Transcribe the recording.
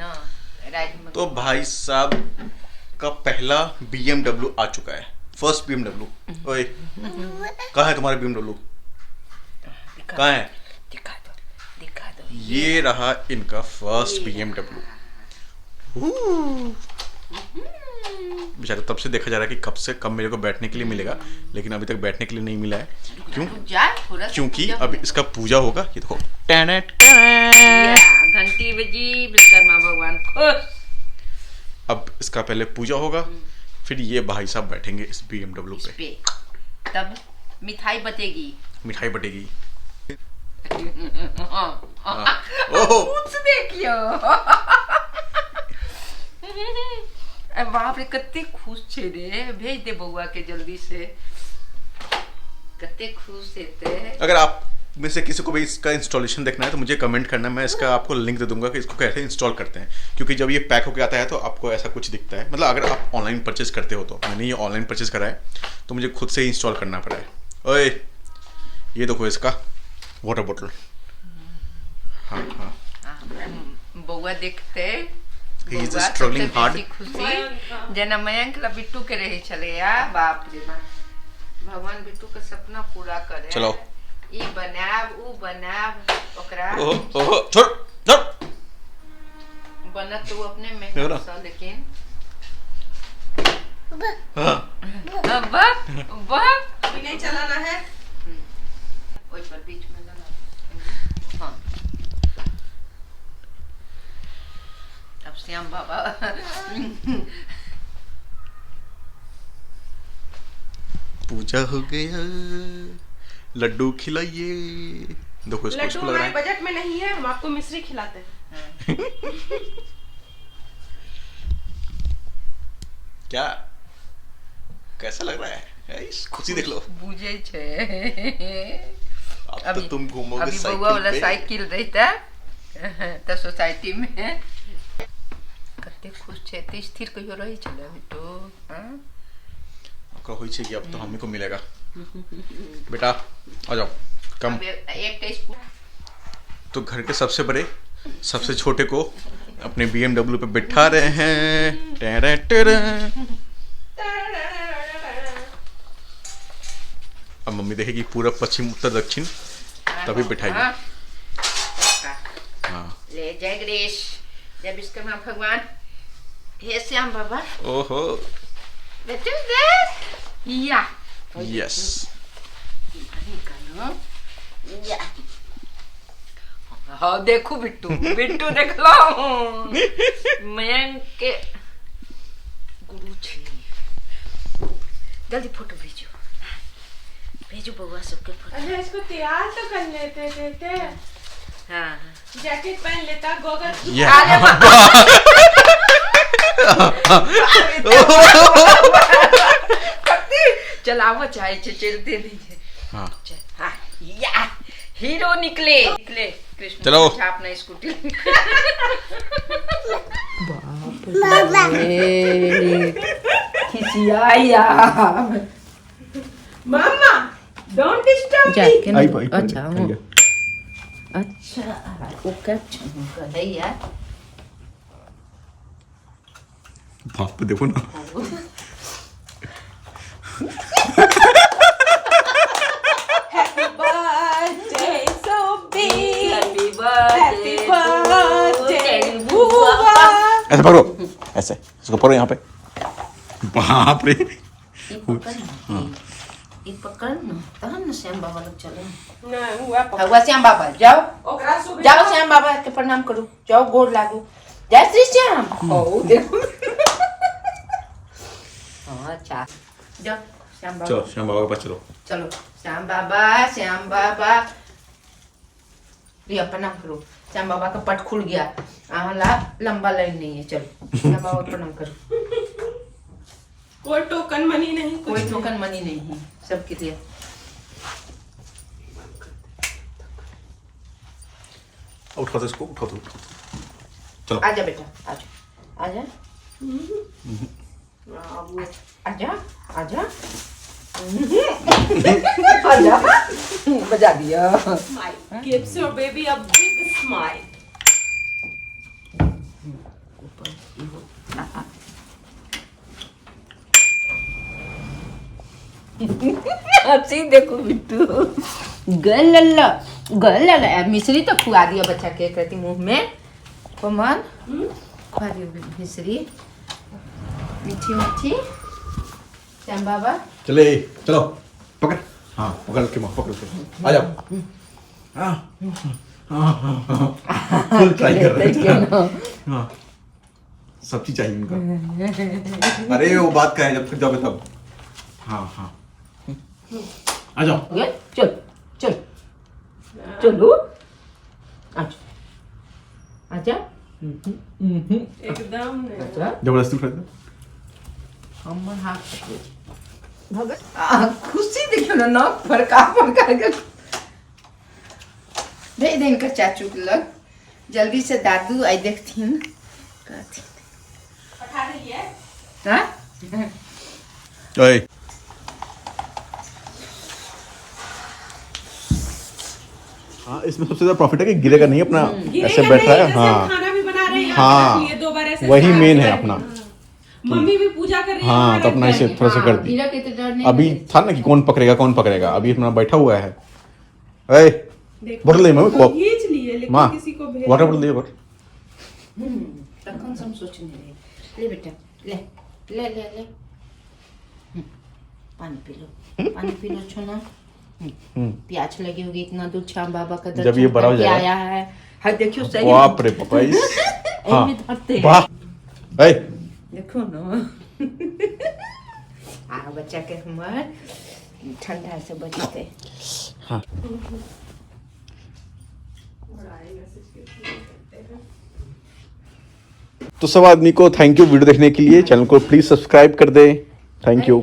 ना राइट। तो भाई साहब का पहला BMW आ चुका है, फर्स्ट BMW। ओए कहाँ है तुम्हारा BMW? कहाँ है? दिखा दो। ये रहा इनका फर्स्ट BMW। बेचारे तब से देखा जा रहा है कि कब से कब मेरे को बैठने के लिए मिलेगा, लेकिन अभी तक बैठने के लिए नहीं मिला है। क्यों? क्योंकि अभी इसका पूजा होगा। ये देखो घंटी बजी, विश्वकर्मा भगवान खुश। अब इसका पहले पूजा होगा, फिर ये भाई साहब बैठेंगे इस BMW पे। तब मिठाई बटेगी। ओहो देखियो। बाप रे कते खुश छे रे। भेज दे बउआ के जल्दी से। कते खुश थे। अगर आप में से किसी को भी इसका इंस्टॉलेशन देखना है तो मुझे कमेंट करना, मैं इसका आपको लिंक दे दूंगा कि इसको कैसे इंस्टॉल करते हैं। क्योंकि जब ये पैक होकर आता है तो आपको ऐसा कुछ दिखता है। मतलब अगर आप ऑनलाइन परचेज करते हो तो, मैंने ये ऑनलाइन परचेज करा है तो मुझे खुद से ही इंस्टॉल करना पड़ा है। ओए ये देखो इसका वाटर बॉटल। हाँ बउआ देखते He is struggling hard. खुशी जना मयंक ला बिट्टू के रहे चले यार। बाप रे बाप, भगवान बिट्टू का सपना पूरा करे। चलो ई बनाब ऊ बनाब ओकरा। ओहो छोड़ बनत तो अपने में सा, लेकिन हाँ बस नहीं चलाना है। ओइ पर बीच में लगा। हाँ अब श्याम बाबा पूजा हो गया, लड्डू खिलाइए। देखो इसको लड्डू लग रहा है बजट में नहीं है, हम आपको मिश्री खिलाते हैं। क्या कैसा लग रहा है? खुशी देख लो। बुझे छे। अब तो तुम घूमोगे अभी बउआ वाला साइकिल पे। साइकिल रहता तो सोसाइटी में कते खुश छे। ते स्थिर कहियो रही चले बिट्टू। हां ओकरा होई छे कि अब तो हमनी को मिलेगा। बेटा आ जाओ कम। एक टेस्ट तो घर के सबसे बड़े सबसे छोटे को अपने BMW पे बिठा रहे हैं। टेरे टेरे। अब मम्मी देखेगी पूरब पश्चिम उत्तर दक्षिण तभी बिठाएगी। हाँ ले जय गणेश, जय विश्वकर्मा भगवान, हे श्याम बाबा। ओहो बेटे दे या यस। या हाँ देखो बिट्टू देख लो। मयंक के गुरु छे। जल्दी फोटो भेजो बउआ सबके फोटो। अरे इसको तैयार तो कर लेते थे। हाँ जैकेट पहन लेता, गोगल चलावा चाहे चलते नहीं। हाँ हाँ या हीरो निकले कृष्ण। चलो अपना scooty. Mama don't disturb me. अच्छा ओके है यार। बाप देखो ना। Happy birthday Sobi, happy happy birthday बुआ। ऐसे पकड़ो, ऐसे इसको पकड़ो यहाँ पे। बाप रे ये पकड़ ना तहन न श्याम बाबा लोग चले। ना हुआ हुआ श्याम बाबा जाओ ओकरा सुबह जाओ श्याम बाबा के प्रणाम करो। जाओ गोड़ लागो। जय श्री श्याम। ओ देखो। हाँ अच्छा जाओ श्याम बाबा। चलो श्याम बाबा के पास चलो। चलो श्याम बाबा लिया प्रणाम करो। श्याम बाबा का पट खुल गया। लंबा लाइन नहीं है। चलो श्याम बाबा प्रणाम करो। कोई टोकन मनी नहीं, कोई टोकन मनी नहीं है सबके लिए। उठा दो इसको, उठा दो। चलो आजा बेटा आजा आजा आजा आजा आजा बजा दिया। Smile gives your baby a big smile. ऊपर इहो हंसी देखो बिट्टू गलल्ला मिश्री तो खुआ दिया बच्चा के कहती मुंह में कोमल खुआ दियो मिश्री मीठी मीठी श्याम बाबा चलो पकड़ हाँ पकड़ के पकड़ के आ जाओ फुल ट्राई कर रहे हैं हाँ सब चीज चाहिए उनका अरे वो बात का है जब फिर जाओगे तब हाँ हाँ आ जाओ चल चलो आजा एकदम नहीं। आजा जबरदस्ती उठा दो हमर हाथ भगत खुशी देखियो ना नाक फड़का के दे दे इनका चाचू के लग जल्दी से दादू आई देखथिन कहथिन पठा दिए हाँ ओए हाँ इसमें सबसे ज्यादा प्रॉफिट है कि गिरेगा नहीं अपना ऐसे बैठ रहा है हाँ खाना भी बना रहे हैं हाँ लिए 2 बार ऐसे वही मेन है अपना मम्मी भी पूजा कर रही है हाँ तो अपना इसे थोड़ा सा कर दी गिरा के तो डर नहीं अभी था ना कि कौन पकड़ेगा अभी अपना बैठा हुआ है ए बोतल ले मम्मी को खींच लिए लेकिन माँ किसी को भेज वाटर बोतल दे बट रखन सब सोचने रहे ले बेटा ले पानी पी लो छोना प्याज लगी होगी इतना दूर श्याम बाबा का जब ये बड़ा हो जाएगा आया है हाँ देखियो सही बाप रे पापा हाँ में धरते वाह ए देखो ना बच्चा के हमर ठंडा से बचते हाँ तो सब आदमी को थैंक यू वीडियो देखने के लिए चैनल को प्लीज सब्सक्राइब कर दे थैंक यू